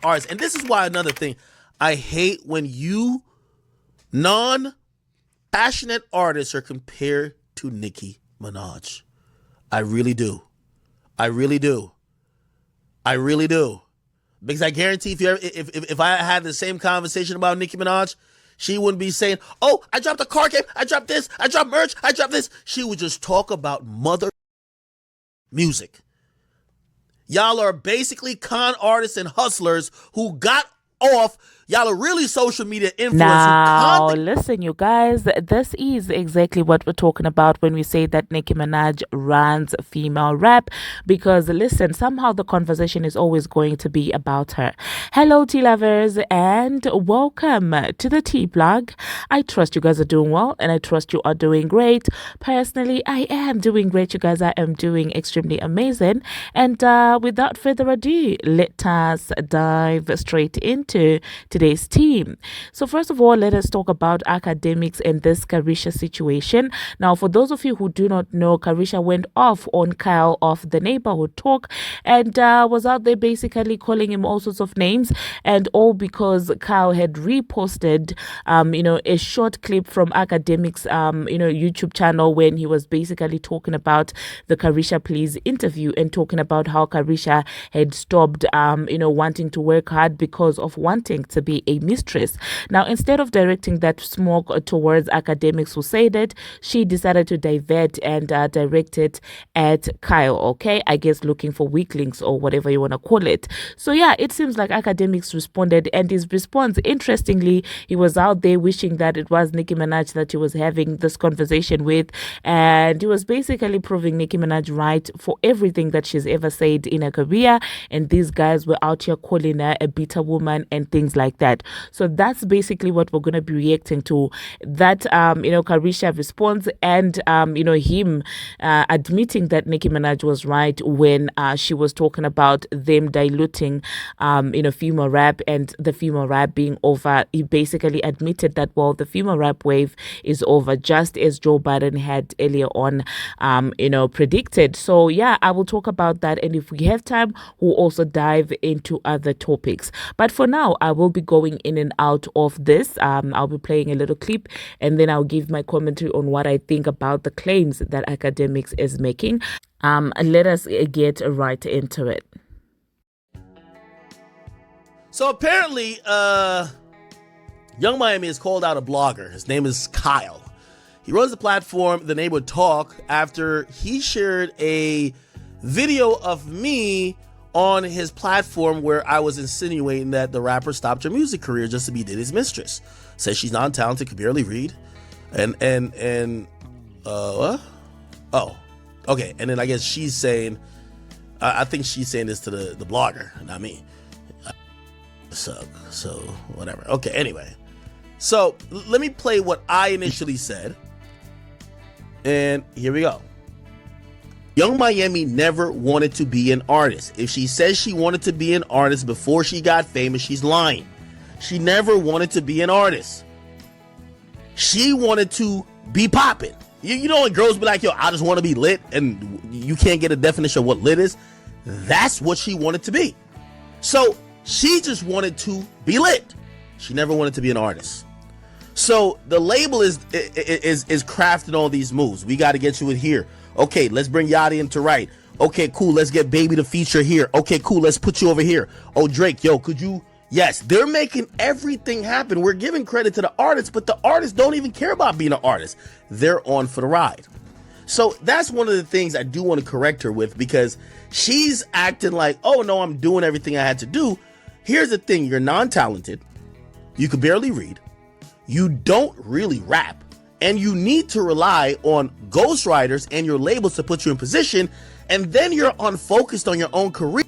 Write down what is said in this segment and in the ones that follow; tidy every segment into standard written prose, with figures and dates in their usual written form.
artists. And this is why another thing, I hate when you non-passionate artists are compared to Nicki Minaj. I really do. I really do. I really do. Because I guarantee if I had the same conversation about Nicki Minaj, she wouldn't be saying, oh, I dropped a card game, I dropped this, I dropped merch, I dropped this. She would just talk about mother music. Y'all are basically con artists and hustlers who got off. Y'all are really social media influencers. Now, listen, you guys, this is exactly what we're talking about when we say that Nicki Minaj runs female rap. Because, listen, somehow the conversation is always going to be about her. Hello, tea lovers, and welcome to the tea blog. I trust you guys are doing well, and I trust you are doing great. Personally, I am doing great, you guys. I am doing extremely amazing. And without further ado, let us dive straight into today's team. So first of all, let us talk about Akademiks and this Caresha situation. Now, for those of you who do not know, Caresha went off on Kyle of the Neighborhood Talk and was out there basically calling him all sorts of names, and all because Kyle had reposted a short clip from Akademiks YouTube channel when he was basically talking about the Caresha Please interview and talking about how Caresha had stopped wanting to work hard because of wanting to be a mistress. Now, instead of directing that smoke towards Akademiks who said it, she decided to divert and direct it at Kyle, okay? I guess looking for weak links or whatever you want to call it. So yeah, it seems like Akademiks responded, and his response, interestingly, he was out there wishing that it was Nicki Minaj that he was having this conversation with, and he was basically proving Nicki Minaj right for everything that she's ever said in her career, and these guys were out here calling her a bitter woman and things like that. So that's basically what we're going to be reacting to, that Caresha response, and him admitting that Nicki Minaj was right when she was talking about them diluting female rap and the female rap being over. He basically admitted that, well, the female rap wave is over, just as Joe Biden had earlier on predicted. So yeah, I will talk about that, and if we have time, we'll also dive into other topics. But for now, I will be going in and out of this. I'll be playing a little clip, and then I'll give my commentary on what I think about the claims that Akademiks is making. Let us get right into it. So apparently, Young Miami has called out a blogger. His name is Kyle. He runs the platform The Neighborhood Talk after he shared a video of me on his platform where I was insinuating that the rapper stopped her music career just to be Diddy's mistress. Says she's non-talented, could barely read. What? Oh, okay. And then I guess she's saying, I think she's saying this to the blogger, not me. So whatever. Okay, anyway. So let me play what I initially said. And here we go. Young Miami never wanted to be an artist. If she says she wanted to be an artist before she got famous, she's lying. She never wanted to be an artist. She wanted to be popping. You know when girls be like, yo, I just want to be lit, and you can't get a definition of what lit is? That's what she wanted to be. So she just wanted to be lit. She never wanted to be an artist. So the label is crafting all these moves. We got to get you in here. Okay, let's bring Yachty into right. Okay, cool. Let's get Baby to feature here. Okay, cool. Let's put you over here. Oh, Drake, yo, could you? Yes, they're making everything happen. We're giving credit to the artists, but the artists don't even care about being an artist. They're on for the ride. So that's one of the things I do want to correct her with, because she's acting like, oh, no, I'm doing everything I had to do. Here's the thing. You're non-talented. You could barely read. You don't really rap. And you need to rely on ghostwriters and your labels to put you in position, and then you're unfocused on your own career.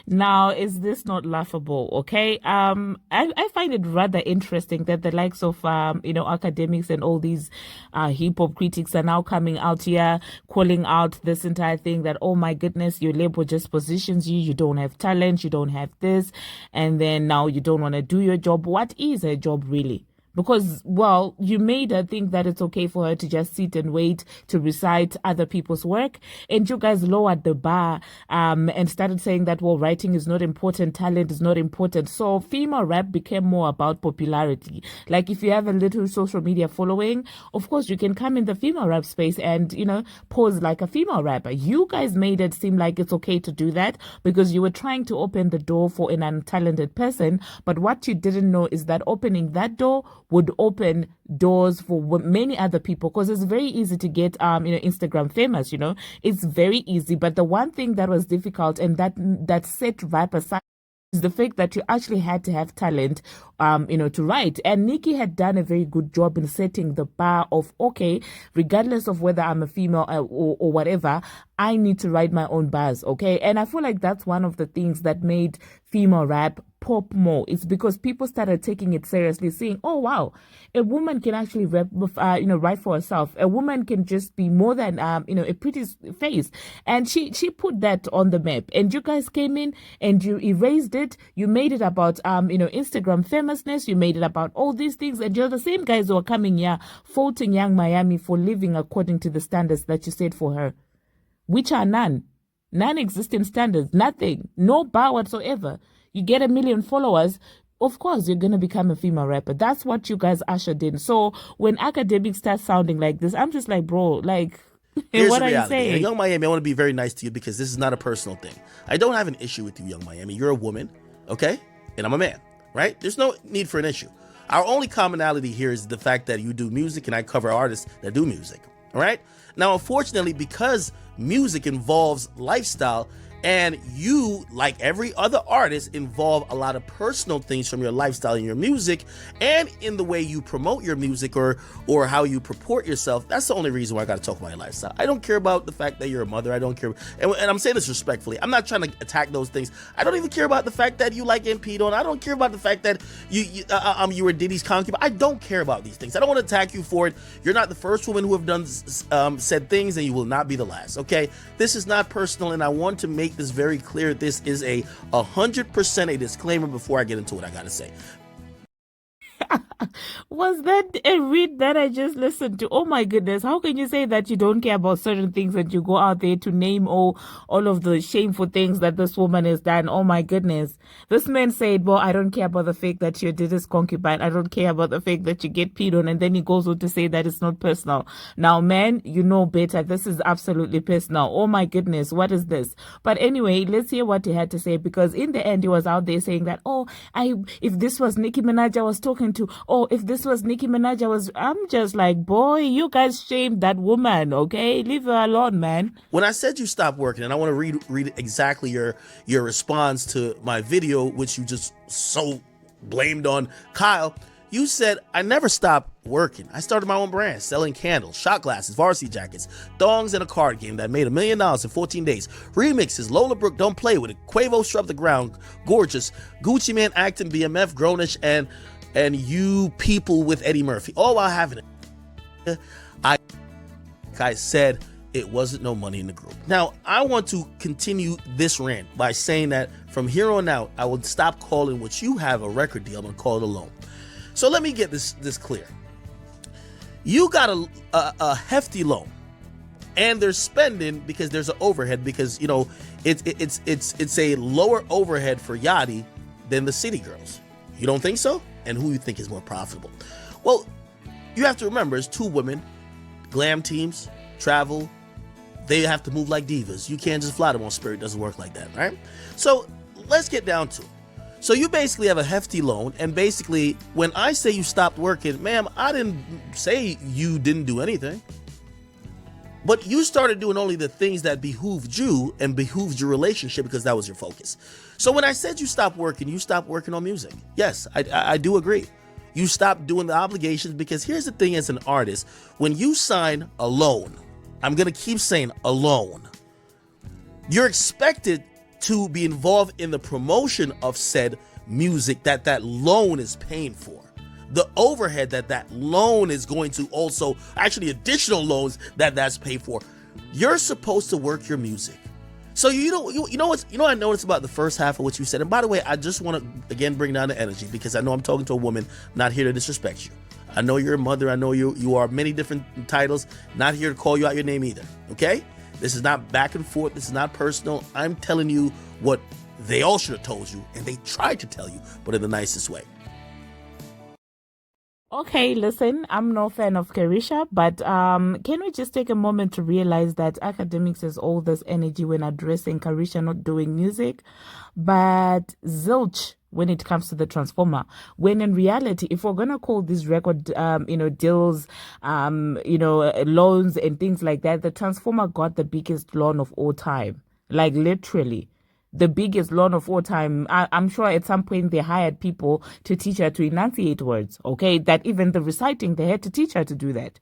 Now, is this not laughable? Okay, I find it rather interesting that the likes of Akademiks and all these hip hop critics are now coming out here calling out this entire thing, that, oh my goodness, your label just positions you don't have talent, you don't have this, and then now you don't want to do your job. What is a job really? because, well, you made her think that it's okay for her to just sit and wait to recite other people's work, and you guys lowered the bar and started saying that, well, writing is not important, talent is not important. So female rap became more about popularity. Like, if you have a little social media following, of course you can come in the female rap space and, you know, pose like a female rapper. You guys made it seem like it's okay to do that because you were trying to open the door for an untalented person. But what you didn't know is that opening that door would open doors for many other people, because it's very easy to get Instagram famous. It's very easy. But the one thing that was difficult and that set rap aside is the fact that you actually had to have talent, to write. And Nicki had done a very good job in setting the bar of, okay, regardless of whether I'm a female or whatever, I need to write my own bars, okay? And I feel like that's one of the things that made female rap pop more. It's because people started taking it seriously, saying, oh, wow, a woman can actually write for herself. A woman can just be more than, a pretty face. And she put that on the map. And you guys came in and you erased it. You made it about, Instagram famousness. You made it about all these things. And you're the same guys who are coming here faulting Young Miami for living according to the standards that you set for her, which are none. Non-existent standards, nothing, no bar whatsoever. You get 1 million followers, of course you're going to become a female rapper. That's what you guys ushered in. So when Akademiks start sounding like this, I'm just like, bro, like, here's what the are reality. you saying? And Young Miami, I want to be very nice to you because this is not a personal thing. I don't have an issue with you, Young Miami. You're a woman, okay? And I'm a man, right? There's no need for an issue. Our only commonality here is the fact that you do music and I cover artists that do music, all right? Now, unfortunately, because music involves lifestyle, and you, like every other artist, involve a lot of personal things from your lifestyle in your music and in the way you promote your music or how you purport yourself. That's the only reason why I got to talk about your lifestyle. I don't care about the fact that you're a mother. I don't care. And I'm saying this respectfully. I'm not trying to attack those things. I don't even care about the fact that you like getting peed on. I don't care about the fact that you were Diddy's concubine. I don't care about these things. I don't want to attack you for it. You're not the first woman who have done said things, and you will not be the last. Okay, this is not personal, and I want to make this very clear. This is 100% a disclaimer before I get into what I gotta say. Was that a read that I just listened to? Oh my goodness. How can you say that you don't care about certain things and you go out there to name all of the shameful things that this woman has done? Oh my goodness. This man said, well, I don't care about the fact that you did this concubine. I don't care about the fact that you get peed on. And then he goes on to say that it's not personal. Now, man, you know better. This is absolutely personal. Oh my goodness. What is this? But anyway, let's hear what he had to say, because in the end, he was out there saying that, if this was Nicki Minaj I was talking to, if this was Nicki Minaj I'm just like, boy, you guys shamed that woman, okay? Leave her alone, man. When I said you stopped working, and I want to read exactly your response to my video, which you just so blamed on Kyle. You said, I never stopped working. I started my own brand, selling candles, shot glasses, varsity jackets, thongs, and a card game that made $1 million in 14 days. Remixes, Lola Brooke, Don't Play With It, Quavo, Scrub the Ground, Gorgeous, Gucci Man, Acting, BMF, Grownish, and You People with Eddie Murphy. All while having it. I said it wasn't no money in the group. Now, I want to continue this rant by saying that from here on out, I will stop calling what you have a record deal. I'm going to call it a loan. So let me get this clear. You got a hefty loan, and they're spending because there's an overhead, because it's a lower overhead for Yachty than the City Girls. You don't think so? And who you think is more profitable? Well, you have to remember, it's two women, glam teams, travel. They have to move like divas. You can't just fly them on Spirit. It doesn't work like that, right? So let's get down to it. So you basically have a hefty loan, and basically when I say you stopped working, ma'am, I didn't say you didn't do anything. But you started doing only the things that behooved you and behooved your relationship, because that was your focus. So when I said you stopped working on music. Yes, I do agree. You stopped doing the obligations, because here's the thing as an artist, when you sign a loan, I'm going to keep saying a loan, you're expected to be involved in the promotion of said music that loan is paying for. The overhead that loan is going to also, actually additional loans that's paid for. You're supposed to work your music. So you know what I noticed about the first half of what you said. And by the way, I just want to again bring down the energy because I know I'm talking to a woman, not here to disrespect you. I know you're a mother. I know you are many different titles. Not here to call you out your name either. Okay? This is not back and forth. This is not personal. I'm telling you what they all should have told you, and they tried to tell you, but in the nicest way. Okay, listen, I'm no fan of Caresha, but can we just take a moment to realize that Academics has all this energy when addressing Caresha not doing music, but zilch when it comes to the Transformer. When in reality, if we're gonna call these record, deals, loans and things like that, the Transformer got the biggest loan of all time, like literally the biggest loan of all time. I'm sure at some point they hired people to teach her to enunciate words, okay? That even the reciting, they had to teach her to do that.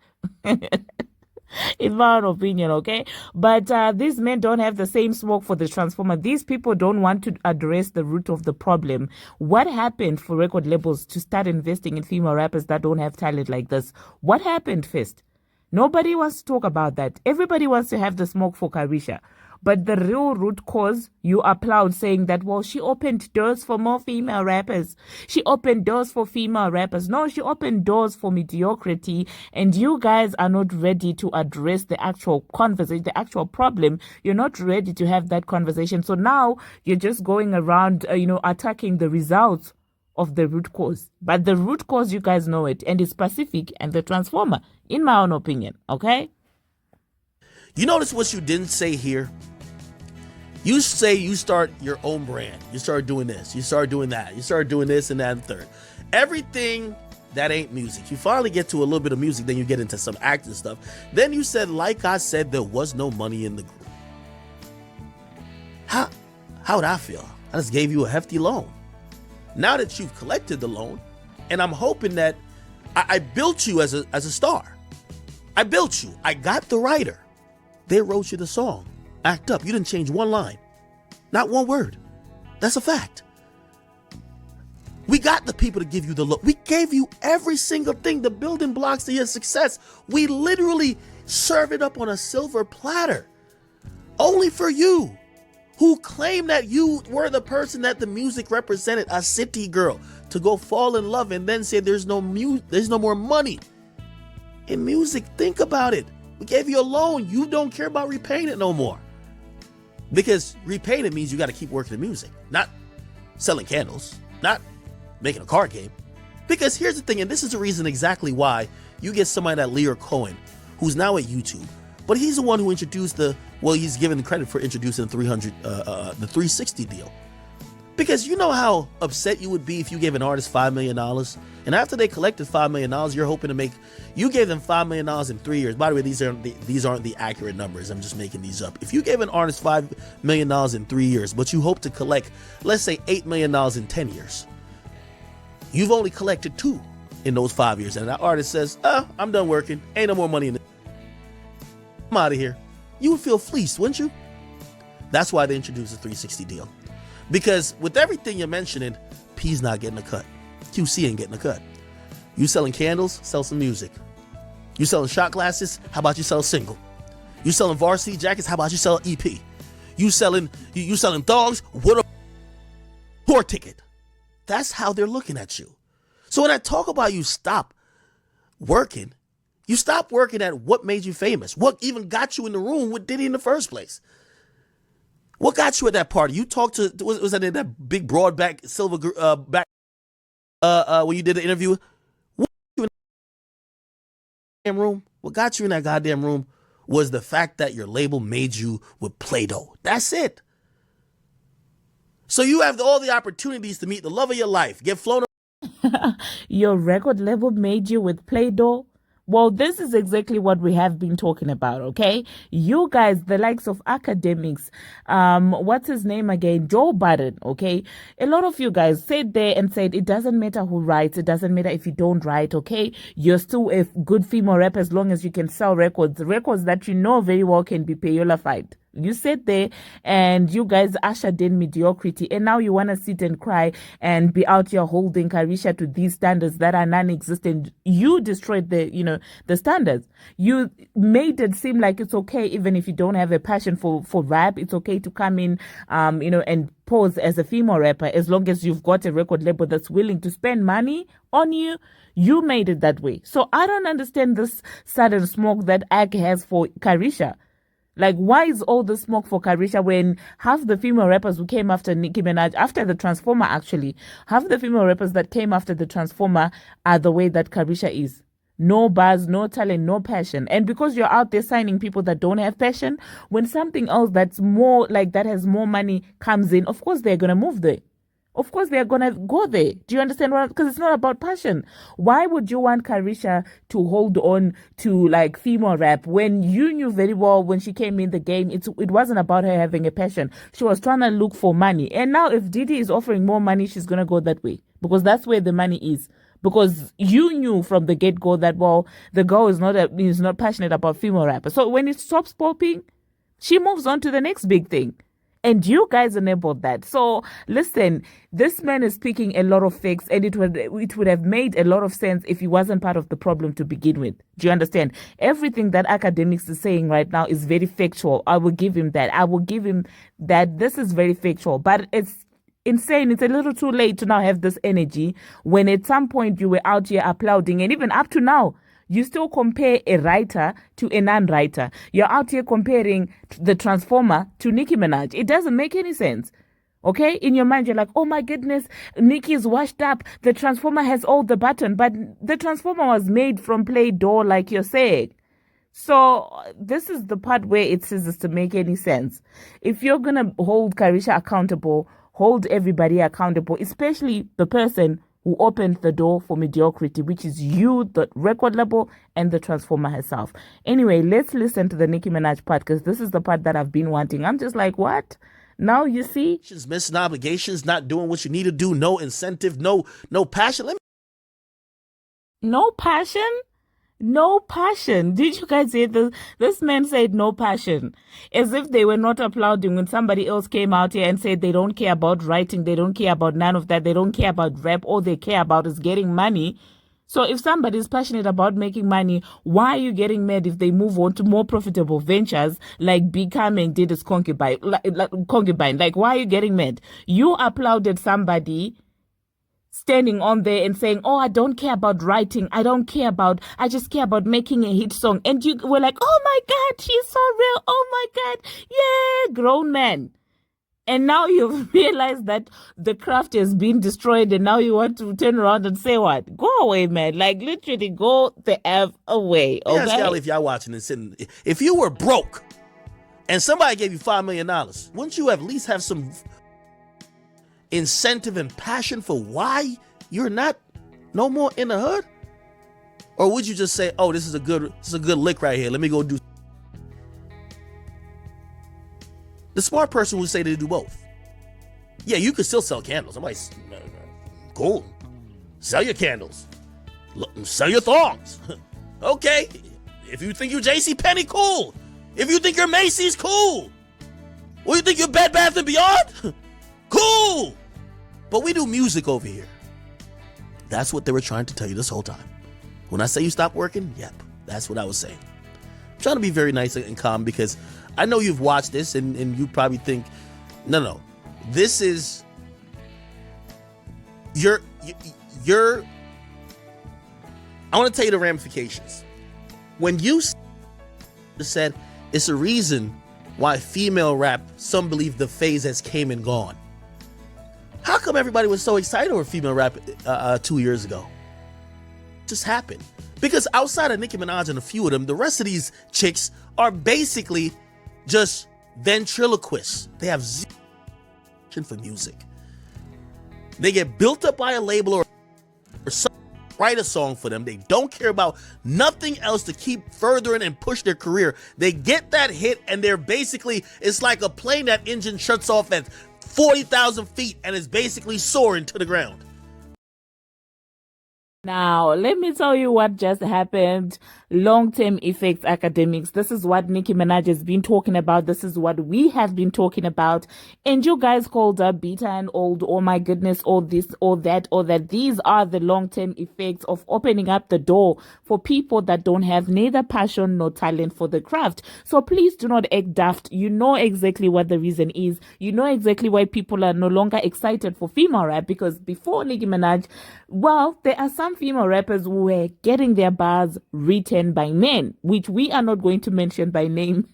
In my own opinion, okay? But these men don't have the same smoke for the Transformer. These people don't want to address the root of the problem. What happened for record labels to start investing in female rappers that don't have talent like this? What happened first? Nobody wants to talk about that. Everybody wants to have the smoke for Caresha. But the real root cause, you applaud saying that, well, she opened doors for more female rappers. She opened doors for female rappers. No, she opened doors for mediocrity. And you guys are not ready to address the actual conversation, the actual problem. You're not ready to have that conversation. So now you're just going around, attacking the results of the root cause. But the root cause, you guys know it. And it's Pacific and the Transformer, in my own opinion. Okay? You notice what you didn't say here? You say you start your own brand. You start doing this. You start doing that. You start doing this and that and third. Everything that ain't music. You finally get to a little bit of music, then you get into some acting stuff. Then you said, like I said, there was no money in the group. How would I feel? I just gave you a hefty loan. Now that you've collected the loan, and I'm hoping that I built you as a star. I built you. I got the writer. They wrote you the song. Act up. You didn't change one line. Not one word. That's a fact. We got the people to give you the look. We gave you every single thing, the building blocks to your success. We literally serve it up on a silver platter. Only for you, who claim that you were the person that the music represented, a city girl, to go fall in love and then say there's no more money in music. Think about it. We gave you a loan. You don't care about repaying it no more. Because repaying it means you got to keep working the music, not selling candles, not making a card game. Because here's the thing, and this is the reason exactly why you get somebody like Leo Cohen, who's now at YouTube, but he's the one who introduced he's given the credit for introducing the 360 deal. Because you know how upset you would be if you gave an artist $5 million, and after they collected $5 million, you're hoping to you gave them $5 million in 3 years. By the way, these aren't the accurate numbers. I'm just making these up. If you gave an artist $5 million in 3 years, but you hope to collect, let's say $8 million in 10 years, you've only collected 2 in those 5 years. And that artist says, I'm done working. Ain't no more money in it. I'm out of here. You would feel fleeced, wouldn't you? That's why they introduced the 360 deal. Because with everything you're mentioning, P's not getting a cut. QC ain't getting a cut. You selling candles? Sell some music. You selling shot glasses? How about you sell a single? You selling varsity jackets? How about you sell an EP? You selling dogs? What a tour ticket. That's how they're looking at you. So when I talk about you stop working at what made you famous. What even got you in the room with Diddy in the first place? What got you at that party? You talked to, was that in that big broad back silver back when you did the interview? What got you in that goddamn room? What got you in that goddamn room was the fact that your label made you with Play-Doh. That's it. So you have all the opportunities to meet the love of your life, get flown. Your record label made you with Play-Doh? Well, this is exactly what we have been talking about, okay? You guys, the likes of Akademiks, what's his name again? Joe Budden, okay? A lot of you guys sat there and said, it doesn't matter who writes, it doesn't matter if you don't write, okay? You're still a good female rapper as long as you can sell records that you know very well can be payolified. You sat there and you guys ushered in mediocrity, and now you want to sit and cry and be out here holding Caresha to these standards that are non-existent. You destroyed the standards. You made it seem like it's okay, even if you don't have a passion for rap. It's okay to come in, and pose as a female rapper as long as you've got a record label that's willing to spend money on you. You made it that way. So I don't understand this sudden smoke that Ag has for Caresha. Like, why is all the smoke for Caresha when half the female rappers who came after Nicki Minaj, after the Transformer actually, half the female rappers that came after the Transformer are the way that Caresha is? No buzz, no talent, no passion. And because you're out there signing people that don't have passion, when something else that's more like that has more money comes in, of course they're going to move there. Of course, they're going to go there. Do you understand what? Because it's not about passion. Why would you want Caresha to hold on to like female rap when you knew very well when she came in the game, it wasn't about her having a passion. She was trying to look for money. And now if Diddy is offering more money, she's going to go that way because that's where the money is. Because you knew from the get-go that, well, the girl is not passionate about female rappers. So when it stops popping, she moves on to the next big thing. And you guys enabled that. So listen, this man is speaking a lot of facts, and it would have made a lot of sense if he wasn't part of the problem to begin with. Do you understand? Everything that Akademiks is saying right now is very factual. I will give him that. I will give him that. This is very factual, but it's insane. It's a little too late to now have this energy when at some point you were out here applauding, and even up to now, you still compare a writer to a non-writer. You're out here comparing the Transformer to Nicki Minaj. It doesn't make any sense. Okay? In your mind, you're like, oh my goodness, Nicki is washed up. The Transformer has all the button. But the Transformer was made from Play-Doh, like you're saying. So this is the part where it ceases to make any sense. If you're going to hold Caresha accountable, hold everybody accountable, especially the person who opened the door for mediocrity, which is you, the record label, and the Transformer herself. Anyway, let's listen to the Nicki Minaj part, because this is the part that I've been wanting. I'm just like, what? Now you see? Missing obligations, not doing what you need to do, no incentive, no passion. No passion? No passion. Did you guys hear this? This man said no passion. As if they were not applauding when somebody else came out here and said they don't care about writing, they don't care about none of that, they don't care about rap, all they care about is getting money. So if somebody is passionate about making money, why are you getting mad if they move on to more profitable ventures like becoming Diddy's concubine? Like, why are you getting mad? You applauded somebody standing on there and saying, oh, I don't care about writing. I just care about making a hit song. And you were like, oh my God, she's so real. Oh my God. Yeah, grown man. And now you've realized that the craft has been destroyed, and now you want to turn around and say what? Go away, man. Like, literally go the F away, okay? Yeah, y'all, if y'all watching and sitting, if you were broke and somebody gave you $5 million, wouldn't you at least have some incentive and passion for why you're not no more in the hood? Or would you just say, oh, this is a good lick right here, let me go do? The smart person would say they do both. Yeah, you could still sell candles. Somebody's cool. Sell your candles. Sell your thongs. Okay. If you think you're JCPenney, cool. If you think you're Macy's, cool. Or you think you're Bed Bath & Beyond? Cool. But we do music over here. That's what they were trying to tell you this whole time. When I say you stop working, yep, that's what I was saying. I'm trying to be very nice and calm because I know you've watched this and you probably think, no, this is I want to tell you the ramifications. When you said it's a reason why female rap, some believe the phase has came and gone. How come everybody was so excited over female rap 2 years ago? It just happened. Because outside of Nicki Minaj and a few of them, the rest of these chicks are basically just ventriloquists. They have zero for music. They get built up by a label or write a song for them. They don't care about nothing else to keep furthering and push their career. They get that hit and they're basically, it's like a plane that engine shuts off at 40,000 feet and is basically soaring to the ground. Now, let me tell you what just happened. Long-term effects, academics. This is what Nicki Minaj has been talking about. This is what we have been talking about. And you guys called her beta and old. Oh my goodness, all this, all that, all that. These are the long-term effects of opening up the door for people that don't have neither passion nor talent for the craft. So please do not act daft. You know exactly what the reason is. You know exactly why people are no longer excited for female rap, because before Nicki Minaj, well, there are some female rappers who were getting their bars written by men, which we are not going to mention by name,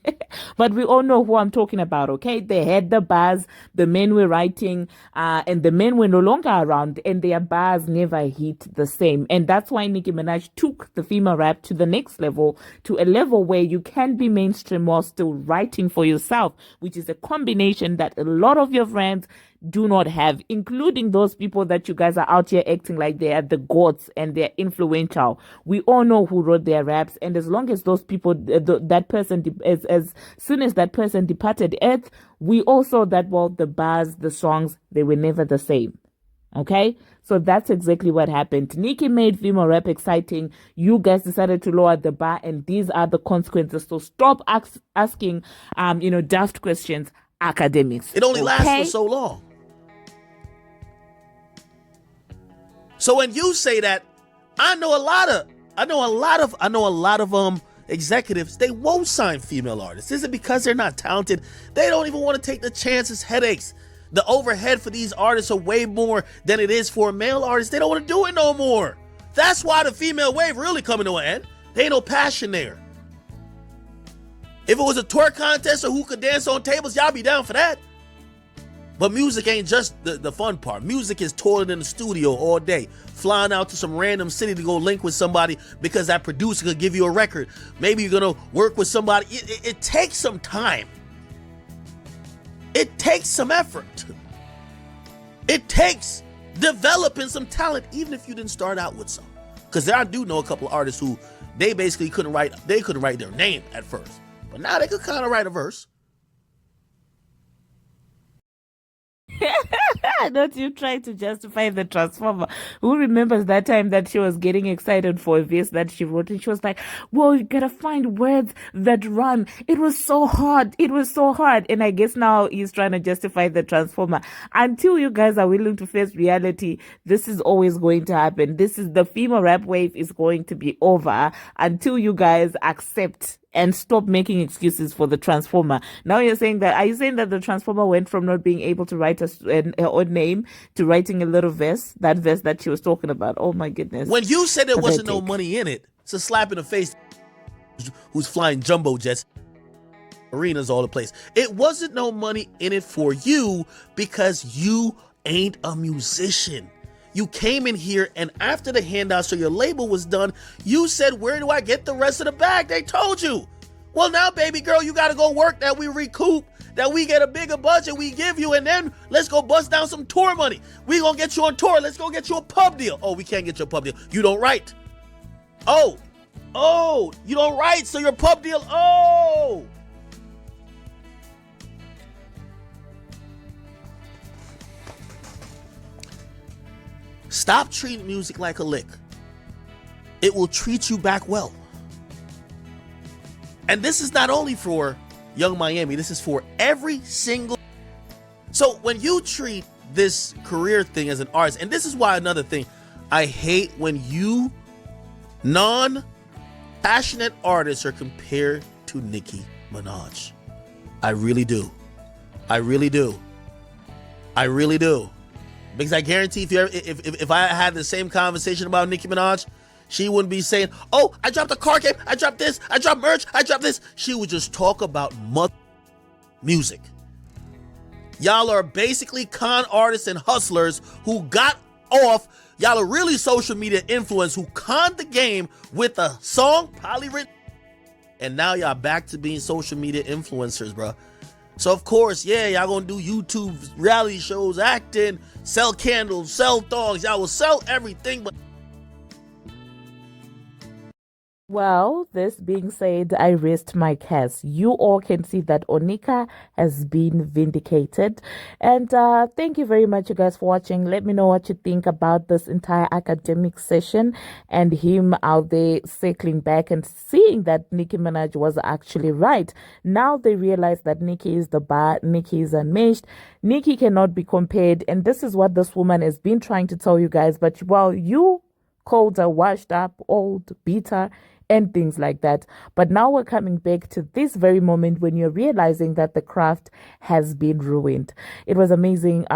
but we all know who I'm talking about, okay? They had the bars, the men were writing, and the men were no longer around, and their bars never hit the same. And that's why Nicki Minaj took the female rap to the next level, to a level where you can be mainstream while still writing for yourself, which is a combination that a lot of your friends do not have, including those people that you guys are out here acting like they are the gods and they're influential. We all know who wrote their raps, and as long as those people, that person, as soon as that person departed earth, we all saw that, well, the bars, the songs, they were never the same. Okay, so that's exactly what happened. Nicki made female rap exciting. You guys decided to lower the bar, and these are the consequences. So stop asking, daft questions. Academics. It only lasts for so long. So when you say that, I know a lot of executives, they won't sign female artists. Is it because they're not talented? They don't even want to take the chances, headaches. The overhead for these artists are way more than it is for a male artist. They don't want to do it no more. That's why the female wave really coming to an end. There ain't no passion there. If it was a twerk contest or who could dance on tables, y'all be down for that. But music ain't just the fun part. Music is toiling in the studio all day, flying out to some random city to go link with somebody because that producer could give you a record. Maybe you're going to work with somebody. It takes some time. It takes some effort. It takes developing some talent, even if you didn't start out with some. Because I do know a couple of artists who they basically couldn't write their name at first. But now they could kind of write a verse. Don't you try to justify the transformer. Who remembers that time that she was getting excited for a verse that she wrote, and she was like, well, you gotta find words that rhyme. It was so hard. And I guess now he's trying to justify the transformer. Until you guys are willing to face reality, this is always going to happen. This is the female rap wave is going to be over until you guys accept and stop making excuses for the transformer. Now are you saying that the transformer went from not being able to write her own name to writing a little verse, that verse that she was talking about? Oh my goodness. When you said there wasn't no money in it, it's a slap in the face who's flying jumbo jets, arenas all the place. It wasn't no money in it for you because you ain't a musician. You came in here, and after the handout, so your label was done, you said, where do I get the rest of the bag? They told you. Well, now, baby girl, you got to go work that we recoup, that we get a bigger budget we give you, and then let's go bust down some tour money. We going to get you on tour. Let's go get you a pub deal. Oh, we can't get you a pub deal. You don't write. Oh, you don't write, so your pub deal, oh. Stop treating music like a lick. It will treat you back well. And this is not only for Young Miami, this is for every single. So when you treat this career thing as an artist, and this is why another thing, I hate when you non-passionate artists are compared to Nicki Minaj. I really do. Because I guarantee if I had the same conversation about Nicki Minaj, she wouldn't be saying, oh, I dropped a car game, I dropped this, I dropped merch, I dropped this. She would just talk about music. Y'all are basically con artists and hustlers who got off. Y'all are really social media influencers who conned the game with a song probably written. And now y'all back to being social media influencers, bro. So of course, yeah, y'all gonna do YouTube reality shows, acting, sell candles, sell thongs. Y'all will sell everything, but Well, this being said, I rest my case. You all can see that Onika has been vindicated. And thank you very much, you guys, for watching. Let me know what you think about this entire academic session and him out there circling back and seeing that Nicki Minaj was actually right. Now they realize that Nicki is the bar, Nicki is unmatched, Nicki cannot be compared. And this is what this woman has been trying to tell you guys. But while you called her washed up, old, bitter, and things like that. But now we're coming back to this very moment when you're realizing that the craft has been ruined. It was amazing,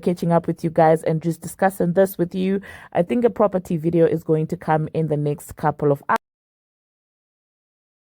catching up with you guys and just discussing this with you. I think a property video is going to come in the next couple of hours.